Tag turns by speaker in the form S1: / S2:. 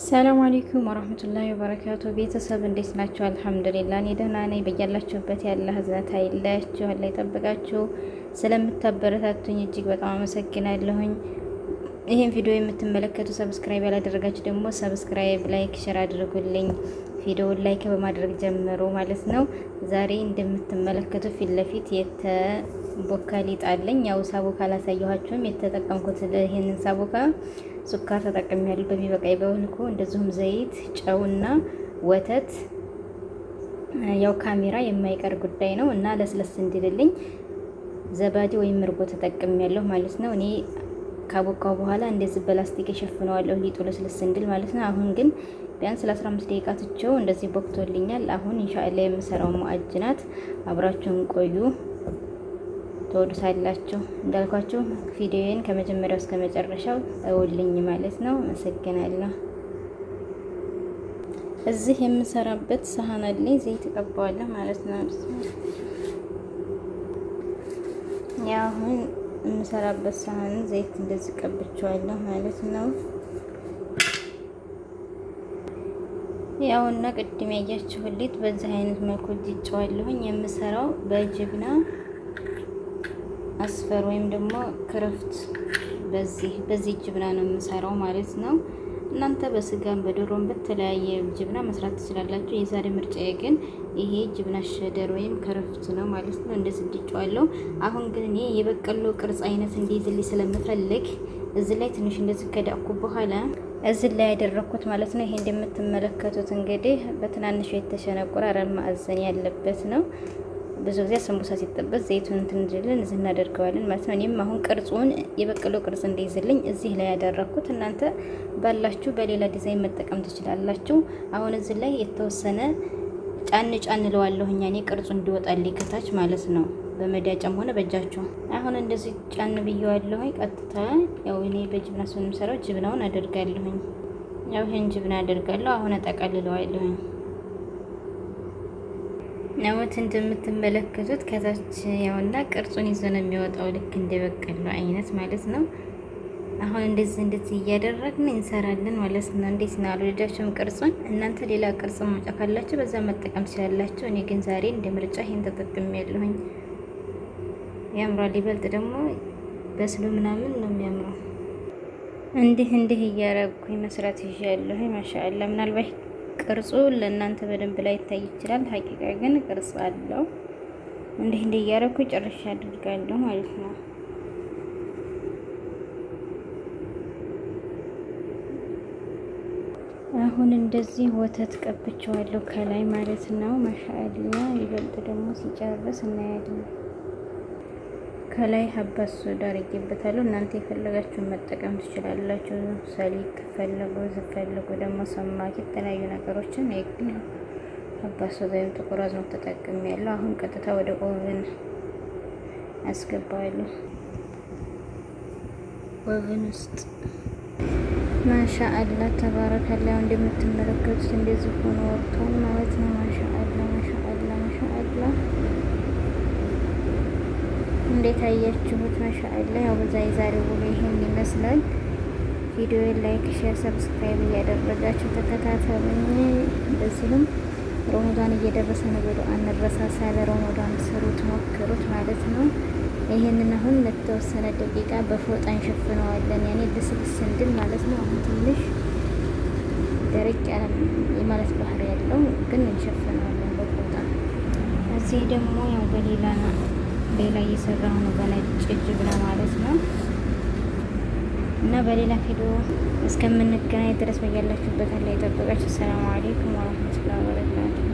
S1: ሰላም አለይኩም ወራህመቱላሂ ወበረካቱ። ቤተሰብ እንዴት ናችሁ? አልሐምዱሊላህ እኔ ደህና ነኝ። በያላችሁበት ያለ ህዝነት አይለያችሁ፣ አላህ ይጠብቃችሁ። ስለምታበረታቱኝ እጅግ በጣም አመሰግናለሁኝ። ይህን ቪዲዮ የምትመለከቱ ሰብስክራይብ ያላደረጋችሁ ደግሞ ሰብስክራይብ፣ ላይክ፣ ሼር አድርጉልኝ። ቪዲዮውን ላይክ በማድረግ ጀምሮ ማለት ነው። ዛሬ እንደምትመለከቱ ፊት ለፊት የተቦካ ሊጥ አለኝ። ያው ሳቦካ አላሳየኋችሁም። የተጠቀምኩት ይሄንን ሳቦካ ሱካር ተጠቅሜያለሁ በሚበቃኝ በልኩ። እንደዚሁም ዘይት፣ ጨውና ወተት። ያው ካሜራ የማይቀር ጉዳይ ነው እና ለስለስ እንዲልልኝ ዘባዴ ወይም እርጎ ተጠቅሜያለሁ ማለት ነው። እኔ ካቦካው በኋላ እንደዚህ በላስቲክ እሸፍነዋለሁ ሊጡ ለስለስ እንዲል ማለት ነው። አሁን ግን ቢያንስ ለ15 ደቂቃ ትቼው እንደዚህ ቦክቶልኛል። አሁን ኢንሻአላህ የምሰራው ሙአጅናት አብራችሁን ቆዩ፣ ተወዱሳላችሁ። እንዳልኳችሁ ቪዲዮዬን ከመጀመሪያው እስከ መጨረሻው እውልኝ ማለት ነው። አመሰግናለሁ። እዚህ የምሰራበት ሳህን አለኝ፣ ዘይት እቀባዋለሁ ማለት ነው። ያው አሁን የምሰራበት ሳህን ዘይት እንደዚህ ቀብቼዋለሁ ማለት ነው። ያውና ቅድም ያያችሁት ሊጥ በዚህ አይነት መልኩ ዲጫዋለሁኝ። የምሰራው በጅብና አስፈር ወይም ደግሞ ክረፍት በዚህ ጅብና ነው የምሰራው ማለት ነው። እናንተ በስጋም በዶሮም በተለያየ ጅብና መስራት ትችላላችሁ። የዛሬ ምርጫዬ ግን ይሄ ጅብና ሸደር ወይም ክረፍት ነው ማለት ነው። እንደዚህ ዲጫዋለሁ። አሁን ግን እኔ የበቀሎ ቅርጽ አይነት እንዲይዝልኝ ስለምፈልግ እዚህ ላይ ትንሽ እንደዚህ ከዳኩ በኋላ እዚህ ላይ ያደረኩት ማለት ነው። ይሄ እንደምትመለከቱት እንግዲህ በትናንሹ የተሸነቆረ አራት ማዕዘን ያለበት ነው። ብዙ ጊዜ ሰንቡሳ ሲጠበስ ዘይቱን እንትን እንዲልን እዚህ እናደርገዋለን ማለት ነው። እኔም አሁን ቅርጹን የበቀሎ ቅርጽ እንዲይዝልኝ እዚህ ላይ ያደረኩት፣ እናንተ ባላችሁ በሌላ ዲዛይን መጠቀም ትችላላችሁ። አሁን እዚህ ላይ የተወሰነ ጫን ጫን እለዋለሁኝ እኔ ቅርጹ እንዲወጣልኝ ከታች ማለት ነው። በመዳጫም ሆነ በእጃችሁ አሁን እንደዚህ ጫን ብየዋለሁኝ። ቀጥታ ያው እኔ በጅብና ሰው የምሰራው ጅብናውን አደርጋለሁኝ። ያው ይሄን ጅብና አደርጋለሁ። አሁን አጠቃልለዋለሁኝ። ነውት እንደምትመለከቱት ከታች ያውና ቅርጹን ይዞ ነው የሚወጣው፣ ልክ እንደበቀሎ አይነት ማለት ነው። አሁን እንደዚህ እያደረግን እንሰራለን ማለት ነው። እንዴት ነው አልወዳችሁም? ቅርጹን እናንተ ሌላ ቅርጽ ማውጫ ካላችሁ በዛ መጠቀም ትችላላችሁ። እኔ ግን ዛሬ እንደ ምርጫ ይሄን ተጠቅሜያለሁኝ። ያምራል። ይበልጥ ደግሞ በስሎ ምናምን ነው የሚያምረው። እንዲህ እያረግኩኝ መስራት ይዣለሁ። ማሻአላ። ምናልባት ቅርጹ ለእናንተ በደንብ ላይ ይታይ ይችላል። ሀቂቃ ግን ቅርጽ አለው። እንዲህ እያረግኩኝ ጨርሻ አድርጋለሁ ማለት ነው። አሁን እንደዚህ ወተት ቀብቼዋለሁ ከላይ ማለት ነው። ማሻአላ። ይበልጥ ደግሞ ሲጨርስ እናያለን። ከላይ ሀባስ ሶዳ አድርጌበታለሁ። እናንተ የፈለጋችሁን መጠቀም ትችላላችሁ። ሰሊጥ ፈለጉ፣ ዝፈለጉ ደግሞ ሰማኪ የተለያዩ ነገሮችን ይግል ሀባስ ሶዳ ወይም ጥቁር አዝሙድ ተጠቅሜያለሁ። አሁን ቀጥታ ወደ ኦቨን አስገባዋለሁ። ኦቨን ውስጥ ማሻአላ ተባረከላ። እንደምትመለከቱት እንደዚህ ሆኖ ወጥቷል ማለት ነው። ማሻአላ ማሻአላ ማሻአላ። እንዴት አያችሁት? ማሻአላ። ያው በዛ የዛሬው ውሎ ይሄን ይመስላል። ቪዲዮውን ላይክ፣ ሼር፣ ሰብስክራይብ እያደረጋችሁ ተከታተሉኝ። እንደዚህም ረመዳን እየደረሰ ነው። በዱአ እንረሳሳ። ለረመዳን ስሩት፣ ሞክሩት ማለት ነው። ይሄንን አሁን ለተወሰነ ደቂቃ በፎጣ እንሸፍነዋለን። ያኔ ልስልስ እንድል ማለት ነው። አሁን ትንሽ ደረቅ ያለ የማለት ባህሪ ያለው ግን እንሸፍነዋለን በፎጣ። እዚህ ደግሞ ያው በሌላ እየሰራሁ ነው በነጭ ጅብና ማለት ነው። እና በሌላ ቪዲዮ እስከምንገናኝ ድረስ በያላችሁበት አላህ ይጠብቃችሁ። ሰላም አለይኩም ወራህመቱላሂ ወበረካቱ።